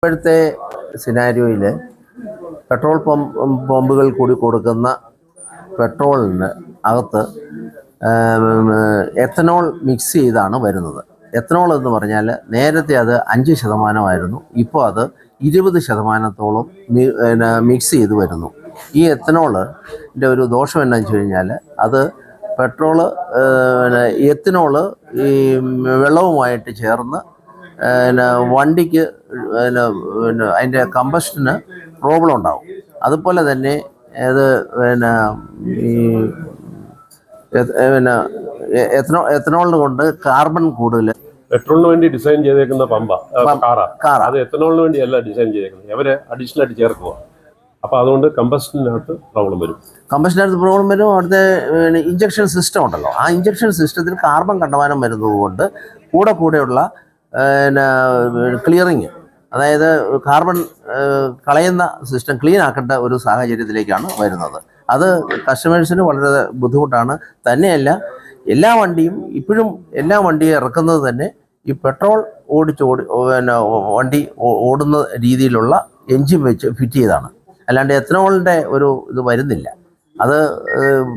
ഇപ്പോഴത്തെ സിനാരിയോയിൽ പെട്രോൾ പമ്പുകൾ കൂടി കൊടുക്കുന്ന പെട്രോളിന് അകത്ത് എത്തനോൾ മിക്സ് ചെയ്താണ് വരുന്നത്. എത്തനോൾ എന്ന് പറഞ്ഞാൽ നേരത്തെ അത് 5% ഇപ്പോൾ അത് 20% മിക്സ് ചെയ്ത് വരുന്നു. ഈ എത്തനോളിൻ്റെ ഒരു ദോഷം എന്താണെന്ന് വെച്ച് കഴിഞ്ഞാൽ അത് എത്തനോള് ഈ വെള്ളവുമായിട്ട് ചേർന്ന് വണ്ടിക്ക് അതിൻ്റെ കമ്പഷന് പ്രോബ്ലം ഉണ്ടാവും. അതുപോലെ തന്നെ അത് ഈ എത്തനോളിന് കൊണ്ട് കാർബൺ കൂടുതൽ. പെട്രോളിന് വേണ്ടി ഡിസൈൻ ചെയ്തേക്കുന്ന കാർ അത് എത്തനോളിന് വേണ്ടി അല്ല ഡിസൈൻ ചെയ്തേക്കുന്നത്, അവരെ അഡീഷണൽ ആയിട്ട് ചേർക്കുക. അപ്പോൾ അതുകൊണ്ട് കമ്പഷനകത്ത് പ്രോബ്ലം വരും. അവിടുത്തെ ഇഞ്ചക്ഷൻ സിസ്റ്റം ഉണ്ടല്ലോ, ആ ഇഞ്ചക്ഷൻ സിസ്റ്റത്തിൽ കാർബൺ കണ്ടമാനം വരുന്നതുകൊണ്ട് കൂടെയുള്ള ക്ലിയറിങ്, അതായത് കാർബൺ കളയുന്ന സിസ്റ്റം ക്ലീൻ ആക്കേണ്ട ഒരു സാഹചര്യത്തിലേക്കാണ് വരുന്നത്. അത് കസ്റ്റമേഴ്സിന് വളരെ ബുദ്ധിമുട്ടാണ്. തന്നെയല്ല, എല്ലാ വണ്ടിയും ഇറക്കുന്നത് തന്നെ ഈ പെട്രോൾ വണ്ടി ഓടുന്ന രീതിയിലുള്ള എൻജിൻ വെച്ച് ഫിറ്റ് ചെയ്താണ്. അല്ലാണ്ട് എത്തനോളിൻ്റെ ഒരു ഇത് വരുന്നില്ല. അത്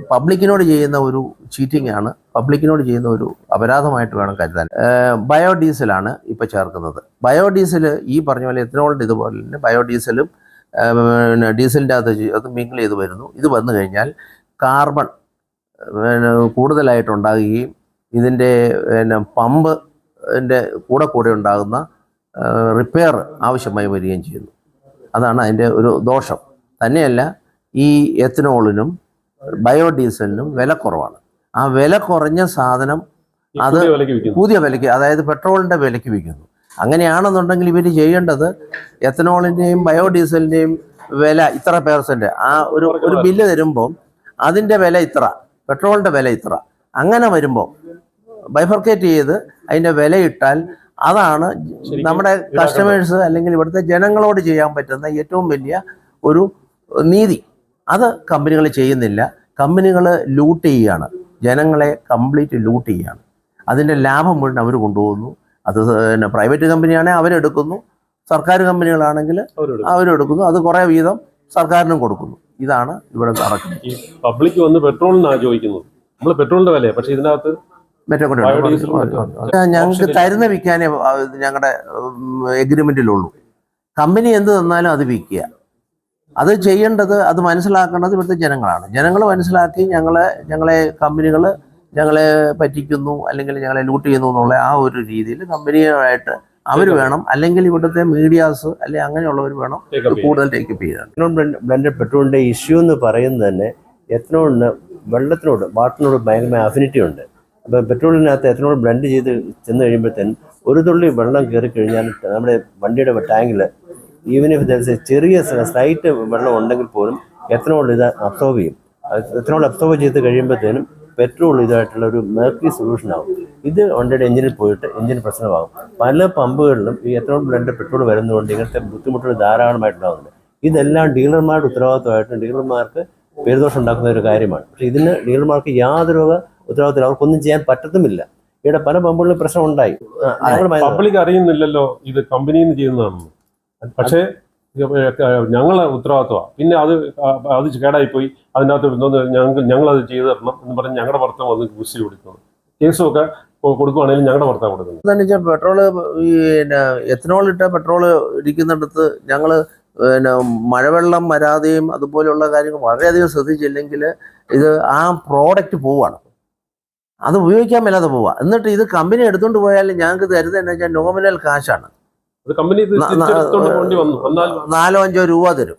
പബ്ലിക്കിനോട് ചെയ്യുന്ന ഒരു ചീറ്റിംഗ് ആണ്, പബ്ലിക്കിനോട് ചെയ്യുന്ന ഒരു അപരാധമായിട്ട് വേണം കരുതാൻ. ബയോഡീസലാണ് ഇപ്പോൾ ചേർക്കുന്നത്. ബയോഡീസൽ ഈ പറഞ്ഞ പോലെ എത്തനോളിൻ്റെ ഇതുപോലെ തന്നെ ബയോഡീസലും ഡീസലിൻ്റെ അത് മിങ്കിൾ ചെയ്ത് വരുന്നു. ഇത് വന്നു കഴിഞ്ഞാൽ കാർബൺ കൂടുതലായിട്ടുണ്ടാകുകയും ഇതിൻ്റെ പമ്പിൻ്റെ കൂടെ ഉണ്ടാകുന്ന റിപ്പയർ ആവശ്യമായി വരികയും ചെയ്യുന്നു. അതാണ് അതിൻ്റെ ഒരു ദോഷം. തന്നെയല്ല, ഈ എത്തനോളിനും ബയോഡീസലിനും വില കുറവാണ്. ആ വില കുറഞ്ഞ സാധനം അത് പുതിയ വിലയ്ക്ക്, അതായത് പെട്രോളിൻ്റെ വിലയ്ക്ക് വിൽക്കുന്നു. അങ്ങനെയാണെന്നുണ്ടെങ്കിൽ ഇവർ ചെയ്യേണ്ടത് എത്തനോളിൻ്റെയും ബയോഡീസലിൻ്റെയും വില ഇത്ര %, ആ ഒരു ബില്ല് തരുമ്പോൾ അതിൻ്റെ വില ഇത്ര, പെട്രോളിൻ്റെ വില ഇത്ര, അങ്ങനെ വരുമ്പോൾ ബൈഫർക്കേറ്റ് ചെയ്ത് അതിൻ്റെ വില ഇട്ടാൽ അതാണ് നമ്മുടെ കസ്റ്റമേഴ്സ് അല്ലെങ്കിൽ ഇവിടുത്തെ ജനങ്ങളോട് ചെയ്യാൻ പറ്റുന്ന ഏറ്റവും വലിയ ഒരു നീതി. അത് കമ്പനികൾ ചെയ്യുന്നില്ല. കമ്പനികൾ ലൂട്ട് ചെയ്യുകയാണ്, ജനങ്ങളെ കംപ്ലീറ്റ് ലൂട്ട് ചെയ്യുകയാണ്. അതിൻ്റെ ലാഭം മുഴുവൻ അവർ കൊണ്ടുപോകുന്നു. അത് പ്രൈവറ്റ് കമ്പനിയാണെങ്കിൽ അവരെടുക്കുന്നു, സർക്കാർ കമ്പനികളാണെങ്കിൽ അവരെടുക്കുന്നു. അത് കുറേ വീതം സർക്കാരിനും കൊടുക്കുന്നു. ഇതാണ് ഇവിടെ നടക്കുന്നത്. ഈ പബ്ലിക് വന്ന് പെട്രോളിനാണ് ചോദിക്കുന്നത്. നമ്മൾ പെട്രോളിൻ്റെ വിലയാണ്, പക്ഷേ ഇതിനകത്ത് ഞങ്ങൾക്ക് തരുന്ന വിൽക്കാനേ ഞങ്ങളുടെ എഗ്രിമെൻറ്റിലുള്ളൂ. കമ്പനി എന്ത് തന്നാലും അത് വിൽക്കുക. അത് ചെയ്യേണ്ടത്, അത് മനസ്സിലാക്കേണ്ടത് ഇവിടുത്തെ ജനങ്ങളാണ്. ജനങ്ങൾ മനസ്സിലാക്കി ഞങ്ങളെ കമ്പനികൾ ഞങ്ങളെ പറ്റിക്കുന്നു അല്ലെങ്കിൽ ഞങ്ങളെ ലൂട്ട് ചെയ്യുന്നു എന്നുള്ള ആ ഒരു രീതിയിൽ കമ്പനിയായിട്ട് അവർ വേണം, അല്ലെങ്കിൽ ഇവിടുത്തെ മീഡിയാസ് അല്ലെങ്കിൽ അങ്ങനെയുള്ളവർ വേണം കൂടുതൽ ടേക്കപ്പ് ചെയ്യാൻ. ബ്ലെൻഡഡ് പെട്രോളിൻ്റെ ഇഷ്യൂ എന്ന് പറയുന്നത് തന്നെ എത്തനോളിന് വാട്ടറിനോട് ഭയങ്കരമായ അഫിനിറ്റി ഉണ്ട്. അപ്പോൾ പെട്രോളിനകത്ത് എത്തനോൾ ബ്ലെൻഡ് ചെയ്ത് ചെന്ന് കഴിയുമ്പോഴത്തേനും ഒരു തുള്ളി വെള്ളം കയറി കഴിഞ്ഞാൽ നമ്മുടെ വണ്ടിയുടെ ടാങ്കിൽ ഈവൻ ഇഫ് ചെറിയ സ്ലൈറ്റ് വെള്ളം ഉണ്ടെങ്കിൽ പോലും എത്തനോൾ ഇത് അബ്സോർബ് ചെയ്യും. എത്തനോൾ അബ്സോർബ് ചെയ്ത് കഴിയുമ്പോഴത്തേനും പെട്രോൾ ഇതായിട്ടുള്ള ഒരു മെർക്കി സൊല്യൂഷൻ ആകും. ഇത് വണ്ടിയുടെ എഞ്ചിനിൽ പോയിട്ട് എഞ്ചിൻ പ്രശ്നമാകും. പല പമ്പുകളിലും ഈ എത്തനോൾ ബ്ലെൻഡ് പെട്രോൾ വരുന്നതുകൊണ്ട് ഇങ്ങനത്തെ ബുദ്ധിമുട്ടുകൾ ധാരാളമായിട്ടുണ്ടാകുന്നുണ്ട്. ഇതെല്ലാം ഡീലർമാരുടെ ഉത്തരവാദിത്വമായിട്ട് ഡീലർമാർക്ക് പേരുദോഷം ഉണ്ടാക്കുന്ന ഒരു കാര്യമാണ്. പക്ഷേ ഇതിന് ഡീലർമാർക്ക് യാതൊരു ഉത്തരവാദിത്തം അവർക്കൊന്നും ചെയ്യാൻ പറ്റത്തുമില്ല. ഇവിടെ പല പമ്പുകളിലും പ്രശ്നം ഉണ്ടായി. പബ്ലിക് അറിയുന്നില്ലല്ലോ ഇത് കമ്പനിയിൽ നിന്ന് ചെയ്യുന്നതാണെന്ന്. പക്ഷേ ഞങ്ങളെ ഉത്തരവാദിത്വമാണ്. പിന്നെ അത് കേടായിപ്പോയി, അതിനകത്ത് ഞങ്ങളത് ചെയ്തു തരണം എന്ന് പറഞ്ഞ് ഞങ്ങളുടെ ഭർത്താവ് വന്ന് കുസി കൊടുക്കണം. കേസുമൊക്കെ കൊടുക്കുവാണെങ്കിലും ഞങ്ങളുടെ ഭർത്താവ് കൊടുക്കുന്നത് എന്താണെന്ന് വെച്ചാൽ പെട്രോള് എത്തനോൾ ഇട്ട പെട്രോൾ ഇരിക്കുന്നിടത്ത് ഞങ്ങൾ മഴവെള്ളം വരാതെയും അതുപോലെയുള്ള കാര്യങ്ങൾ വളരെയധികം ശ്രദ്ധിച്ചില്ലെങ്കിൽ ഇത് ആ പ്രോഡക്റ്റ് പോവാണ്, അത് ഉപയോഗിക്കാൻ മേലാതെ പോവുക. എന്നിട്ട് ഇത് കമ്പനി എടുത്തുകൊണ്ട് പോയാൽ ഞങ്ങൾക്ക് തരുന്നത് എന്താ വെച്ചാൽ നോമിനൽ കാശാണ്. 4-5 രൂപ തരും.